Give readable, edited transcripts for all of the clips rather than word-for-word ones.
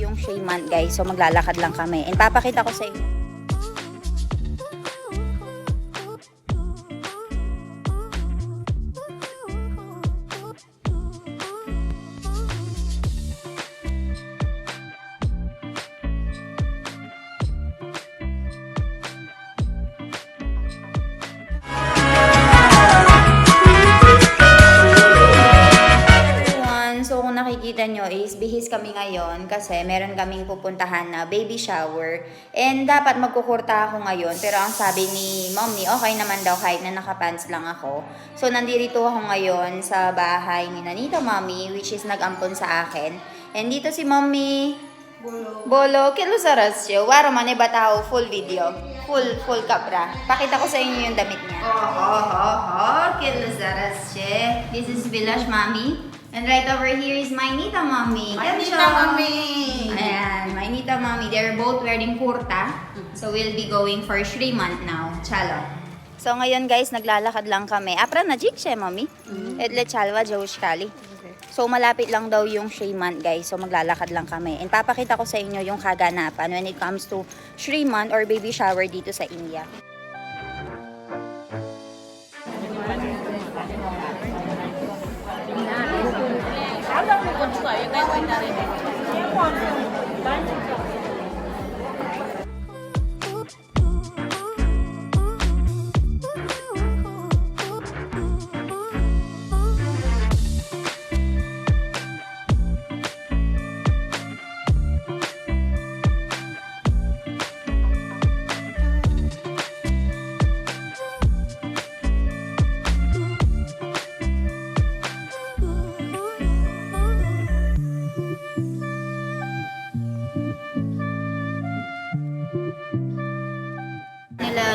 yung 3 month guys. So maglalakad lang kami. And papakita ko sa inyo. So kung nakikita nyo is bihis kami ngayon kasi meron kaming pupuntahan na baby shower and dapat magkukurta ako ngayon pero ang sabi ni mommy okay naman daw kahit na nakapants lang ako. So nandito ako ngayon sa bahay ni Nanita Mommy which is nag-ampon sa akin and dito si mommy Bolo, kilo sa rasyo. Waro man batao full video. Full kapra. Pakita ko sa inyo yung damit niya. Kilo sa rasyo. This is Village Mommy. And right over here is my Nita Mommy. My Nita Mommy. Ayan, my Nita Mommy. They're both wearing kurta. So we'll be going for 3 month now. Chalo. So ngayon guys, naglalakad lang kami. Apra na jik siya, Mommy. Edle chalwa, Jawushkali. So malapit lang daw yung 3 month guys. So maglalakad lang kami. And papakita ko sa inyo yung kaganapan when it comes to 3 month or baby shower dito sa India.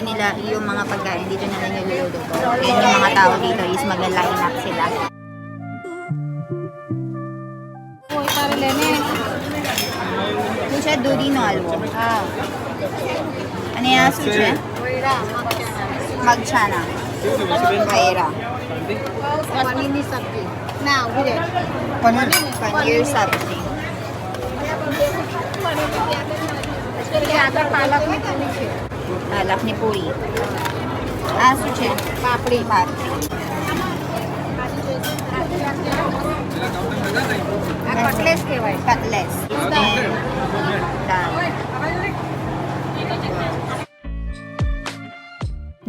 Nila yung mga pagkain dito na lang niluluto ko. And yung mga tao dito is magla-line up sila. Uy, pare Lene. Suche dudi no alwo. Ano yan suche? Magchana. Kaira. Panini sabji. Na, ude. Paneer sabji. पालक में तो नीचे Alak ni puri. Suche. पापड़ी कटलेस के भाई Cutlass. And dal.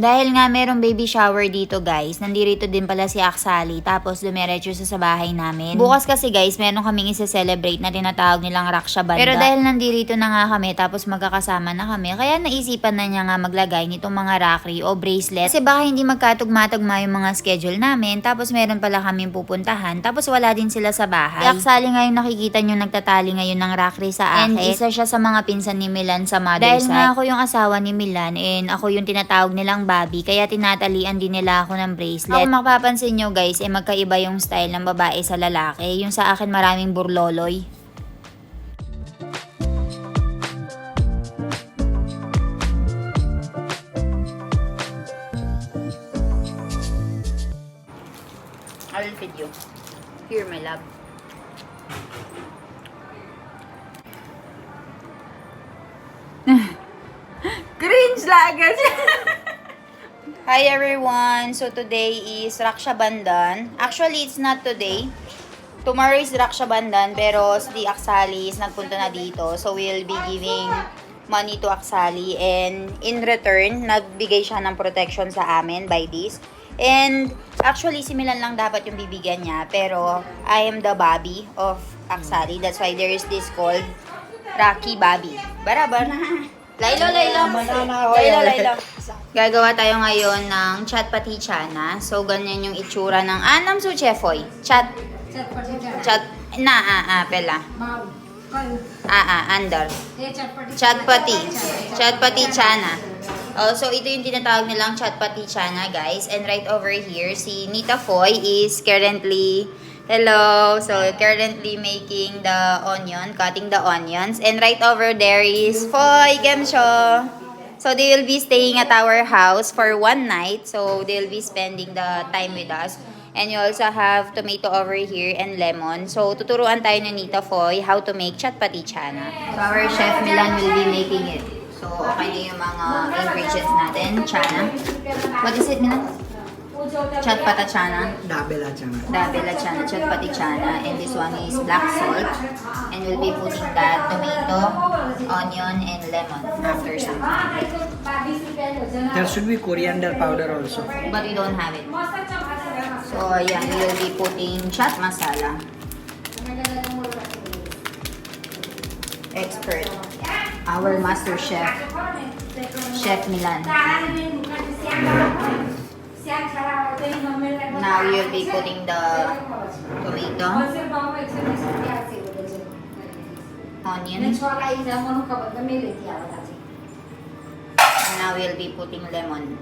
Dahil nga merong baby shower dito guys, nandito din pala si Aksali tapos dumiretso sa bahay namin. Bukas kasi guys, meron kaming isa-celebrate na tinatawag nilang Raksha Bandhan. Pero dahil nandito na nga kami tapos magkakasama na kami, kaya naisipan na niya nga maglagay nitong mga rakri o bracelet. Kasi baka hindi magkatugma-tugma yung mga schedule namin tapos meron pala kaming pupuntahan tapos wala din sila sa bahay. Si Aksali ngayon nakikita nyo nagtatali ngayon ng rakri sa akin. And isa siya sa mga pinsan ni Milan sa mother side. Dahil nga ako yung asawa ni Milan and ako yung tinatawag nilang Bobby, kaya tinatalian din nila ako ng bracelet. Kung mapapansin nyo guys, magkaiba yung style ng babae sa lalaki. Yung sa akin maraming burloloy. I will feed you. Here, my love. Cringe lagas. Hi everyone! So today is Raksha Bandhan. Actually, it's not today. Tomorrow is Raksha Bandhan pero si Aksali is nagpunta na dito. So we'll be giving money to Aksali and in return, nagbigay siya ng protection sa amin by this. And actually, si Milan lang dapat yung bibigyan niya pero I am the Bobby of Aksali. That's why there is this called Rocky Bobby. Barabar na. Laylo. Gagawa tayo ngayon ng chat pati chana. So, ganyan yung itsura ng anam su chefoy. Chat na pela. Under. Chat pati chana. Also, ito yung tinatawag nilang chat pati chana, guys. And right over here, si Nita Foy is currently currently making the onion, cutting the onions. And right over there is Foy Gemsho. So they will be staying at our house for 1 night. So they'll be spending the time with us. And you also have tomato over here and lemon. So, tuturuan tayo ni Nita Foy how to make chatpati chana. So, our chef Milan will be making it. So, okay na yung mga ingredients natin. Chana. What is it, Milan? Chatpata chana. Dabela chana. Dabela chana, chatpati chana. And this one is black salt. And we'll be putting that tomato, onion, and lemon after some time. There should be coriander powder also. But we don't have it. So, ayan, we will be putting chat masala. Expert. Our master chef. Chef Milan. Now you'll be putting the tomato, onion, and now we'll be putting lemon.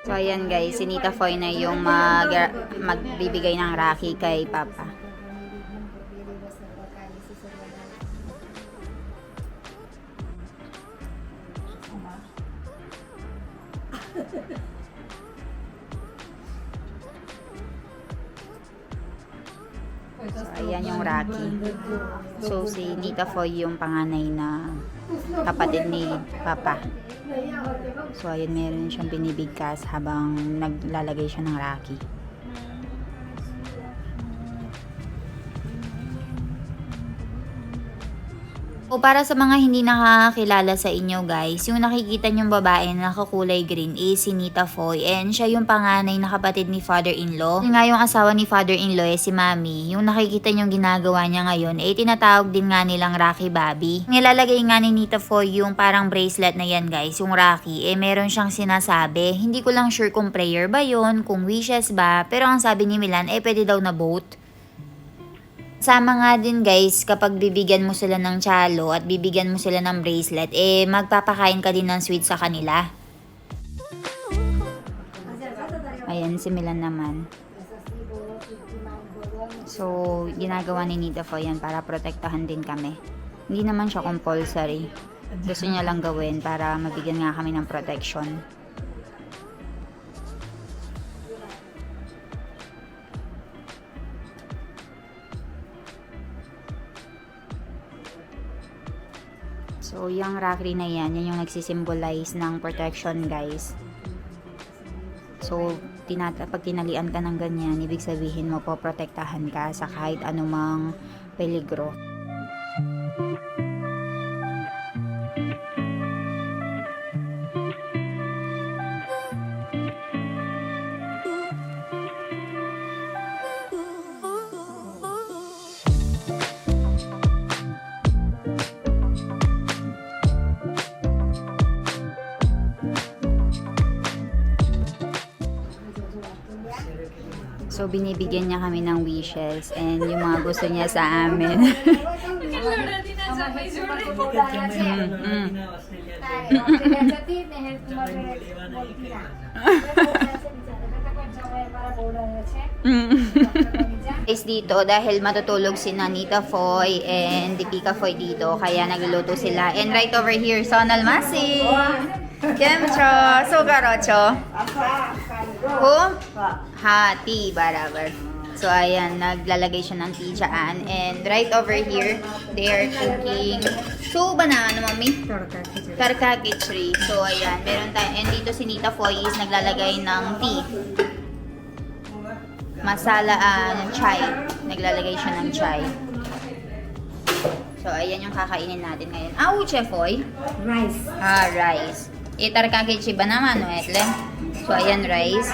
So, ayan guys, si Nita Foy na yung magbibigay ng Raki kay Papa. So, ayan yung Raki. So, si Nita Foy yung panganay na kapatid ni Papa. So, ayun, meron siyang binibigkas habang naglalagay siya ng Raki. O para sa mga hindi nakakakilala sa inyo guys, yung nakikita niyong babae na nakakulay green is si Nita Foy and siya yung panganay na kapatid ni father-in-law. Yung nga yung asawa ni father-in-law si Mami, yung nakikita niyong ginagawa niya ngayon tinatawag din nga nilang Raki Baby. Nilalagay nga ni Nita Foy yung parang bracelet na yan guys, yung Raki, meron siyang sinasabi. Hindi ko lang sure kung prayer ba yon, kung wishes ba, pero ang sabi ni Milan pwede daw na both. Sama nga din guys, kapag bibigyan mo sila ng chalo at bibigyan mo sila ng bracelet, magpapakain ka din ng sweet sa kanila. Ayan, si Milan naman. So, ginagawa ni Nita Foy yan para protektahan din kami. Hindi naman siya compulsory. Gusto niya lang gawin para mabigyan nga kami ng protection. So, yung Raki na yan yung nagsisimbolize ng protection, guys. So, pag tinalian ka ng ganyan, ibig sabihin mo po, protektahan ka sa kahit anumang peligro. So, binibigyan niya kami ng wishes and yung mga gusto niya sa amin. Guys, dito dahil matutulog si Nita Foy and Dipika Foy dito, kaya nagluluto sila. And right over here, Sonal Masi. Kemcho, Sugarocho. Hati, barabar. So, ayan, naglalagay siya ng tijaan. And right over here, they are cooking suba na, ano mami? Karka kichri. So, ayan, meron tayo. And dito si Nita Foy is naglalagay ng tea. Masala, ng chai. Naglalagay siya ng chai. So, ayan yung kakainin natin ngayon. Uche Foy? Rice. Rice. Itarka kichri ba naman, no, etle? So, ayan, rice.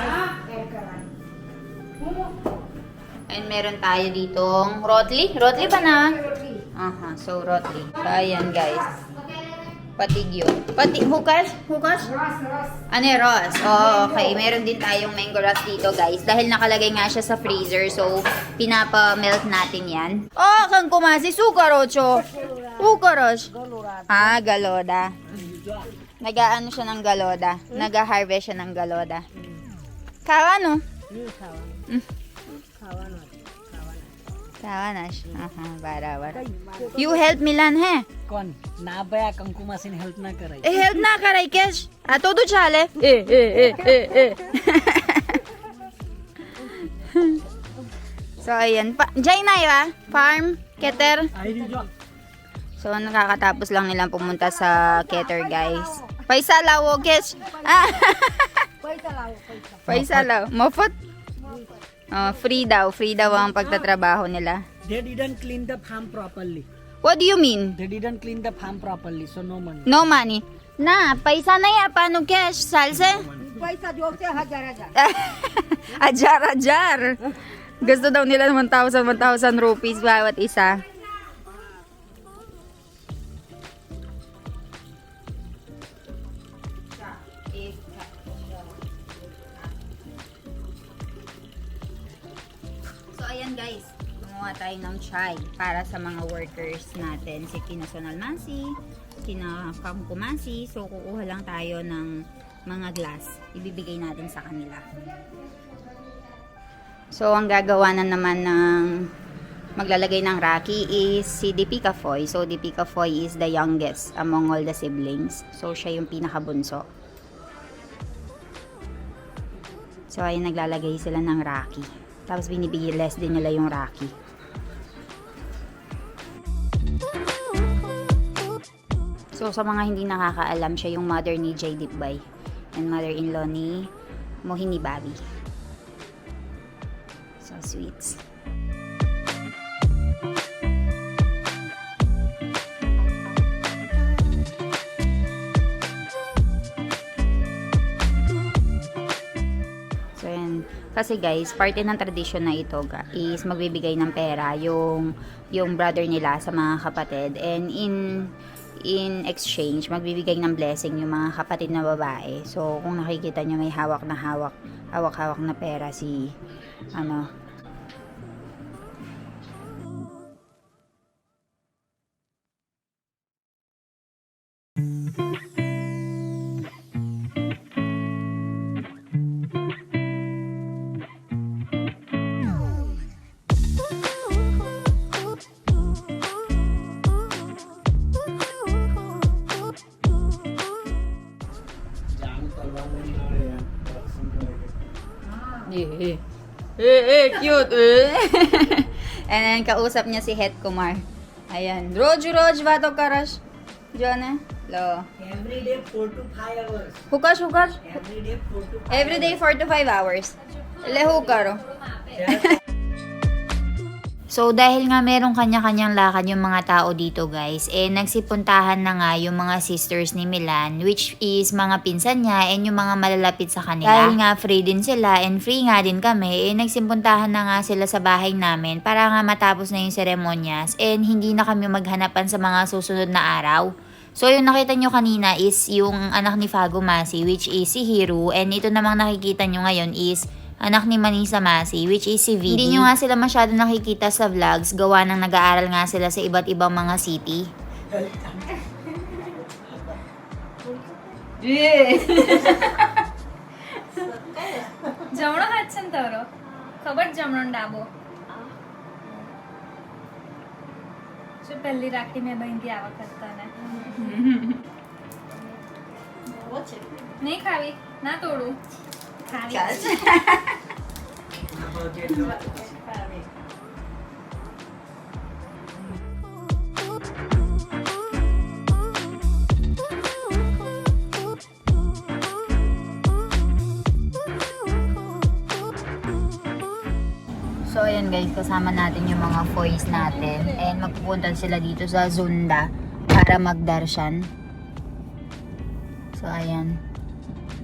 And meron tayo ditong rotli. Rotli ba na? So rotli. So, ayan, guys. Patigyo. Hukas? Hukas? Ano yung Ross? Oh, okay. Meron din tayong mango Ross dito, guys. Dahil nakalagay nga siya sa freezer, so pinapa-melt natin yan. Oh, kang kumasi. Sukarocho. Sukaroch. Ah, galoda. Nag-ano siya ng galoda. Nag-harvest siya ng galoda. Kawano? Kawanash. Aha, barabar. You help Milan, he? कौन ना बया कंकुमा से हेल्प ना करे हेल्प ना कराई कैश आ तो चाले So ayan Jay na yun farm Keter. So nakakatapos lang nilang pumunta sa Keter, guys. Paisa lawo kesh. Paisa lawo mafat. Free daw ang pagtatrabaho nila. they didn't clean the farm properly. What do you mean? They didn't clean the farm properly, so no money. No money. Na, paisa na ya, paano cash? Salse? पैसा जोड़ से 1000 Ajar. Gusto daw nila ng 1,000 rupees bawat isa. So ayan guys, gumawa tayo ng chai para sa mga workers natin. Si Kina Sonal Masi, Kina Kamkumasi. So kukuha lang tayo ng mga glass. Ibibigay natin sa kanila. So ang gagawa na naman ng maglalagay ng raki is si Deepika Foy. So Deepika Foy is the youngest among all the siblings. So siya yung pinakabunso. So ayun, naglalagay sila ng raki. Tapos binibigay less din nila yung raki. So sa mga hindi nakakaalam, siya yung mother ni Jay Dipbay and mother-in-law ni Mohini Bobby. So sweets. So yan. Kasi guys, parte ng tradisyon na ito is magbibigay ng pera yung brother nila sa mga kapatid, and in exchange magbibigay ng blessing yung mga kapatid na babae. So kung nakikita nyo, may hawak na pera si cute. And then kausap niya si Het Kumar. Ayan. Roj bato karash. Jone. Lo. Every day 4 to 5 hours. Hukas. Every day 4 to 5 Every day 4 to 5 hours. Le hukaro. So, dahil nga merong kanya-kanyang lakad yung mga tao dito, guys, nagsipuntahan na nga yung mga sisters ni Milan, which is mga pinsan niya and yung mga malalapit sa kanila. Dahil nga free din sila and free nga din kami, nagsipuntahan na nga sila sa bahay namin para nga matapos na yung seremonyas and hindi na kami maghanapan sa mga susunod na araw. So, yung nakita nyo kanina is yung anak ni Fago Masi, which is si Hiro, and ito namang nakikita nyo ngayon is anak ni Manisa Masi, which is si Vidi. Hindi nyo nga sila masyado nakikita sa vlogs, gawa ng nag-aaral nga sila sa iba't ibang mga city. जमणो खाच्छन् तर खबर जमणो डाबो जो पहली राखी में बहन की आवा करता है नहीं खावी ना तोड़ू खावी So ayan guys, kasama natin yung mga foys natin and magpupunta sila dito sa Zunda para magdarshan. So ayan,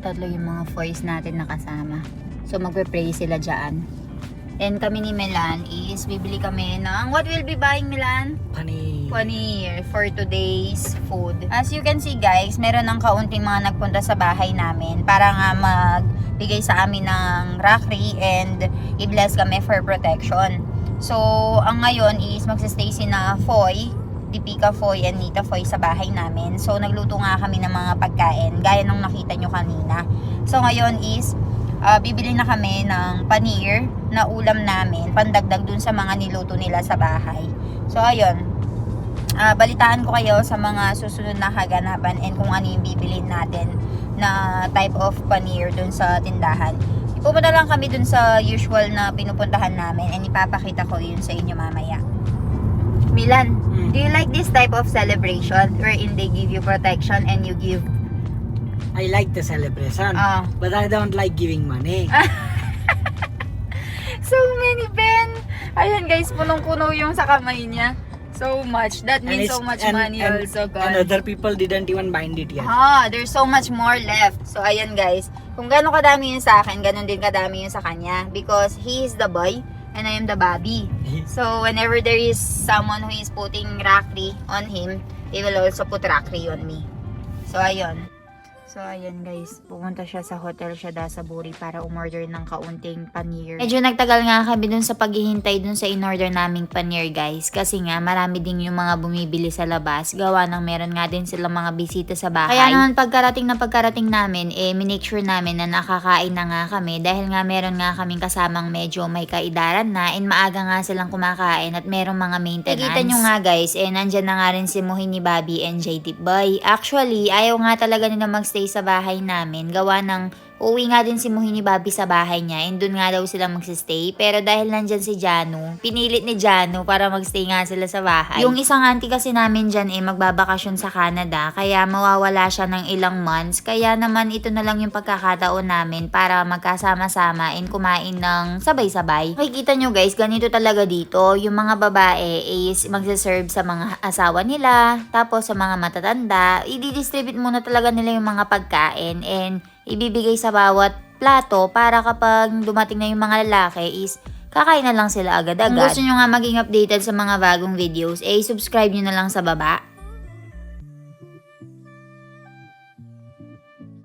tatlo yung mga foys natin na kasama. So magpe-pray sila dyan. And kami ni Milan is bibili kami ng, what will be buying, Milan? Paneer for today's food. As you can see guys, meron ng kaunting mga nagpunta sa bahay namin para nga magbigay sa amin ng rackery and i-bless kami for protection. So, ang ngayon is magsistay sina Foy, Dipika Foy and Nita Foy sa bahay namin. So, nagluto nga kami ng mga pagkain gaya nung nakita nyo kanina. So, ngayon is bibili na kami ng paneer na ulam namin, pandagdag dun sa mga niluto nila sa bahay. So, ayun. Balitaan ko kayo sa mga susunod na kaganapan and kung ano yung bibilin natin na type of paneer dun sa tindahan. Pumunta lang kami dun sa usual na pinupuntahan namin and ipapakita ko yun sa inyo mamaya. Milan, do you like this type of celebration wherein they give you protection and you give? I like the celebration, but I don't like giving money. So many Ben! Ayan guys, punong-puno yung sa kamay niya. So much. That means so much money also, guys. And other people didn't even bind it yet. There's so much more left. So, ayan guys. Kung gano'ng kadami yun sa akin, gano'n din kadami yun sa kanya. Because he is the boy and I am the Bobby. So, whenever there is someone who is putting rackery on him, he will also put rackery on me. So, ayun. So, ayan guys, pumunta siya sa hotel siya sa Buri para umorder ng kaunting paneer. Medyo nagtagal nga kami dun sa paghihintay dun sa in-order naming paneer guys. Kasi nga, marami din yung mga bumibili sa labas. Gawa ng meron nga din silang mga bisita sa bahay. Kaya naman pagkarating namin, minake sure namin na nakakain na nga kami. Dahil nga meron nga kaming kasamang medyo may kaidaran na and maaga nga silang kumakain at merong mga maintenance. Nakikita nyo nga guys, nandyan na nga rin si Muhi ni Bobby and JT Boy. Actually, ayaw nga talaga nila magstay sa bahay namin. Gawa ng uwi nga din si Muhi ni Bobby sa bahay niya and dun nga daw sila magsistay. Pero dahil nandyan si Janu, pinilit ni Janu para magstay nga sila sa bahay. Yung isang auntie kasi namin dyan magbabakasyon sa Canada. Kaya mawawala siya ng ilang months. Kaya naman ito na lang yung pagkakataon namin para magkasama-sama and kumain ng sabay-sabay. Makikita nyo guys, ganito talaga dito. Yung mga babae is magsaserve sa mga asawa nila. Tapos sa mga matatanda, i-distribute muna talaga nila yung mga pagkain and ibibigay sa bawat plato para kapag dumating na yung mga lalaki is kakain na lang sila agad-agad. Kung gusto nyo nga maging updated sa mga bagong videos, subscribe nyo na lang sa baba.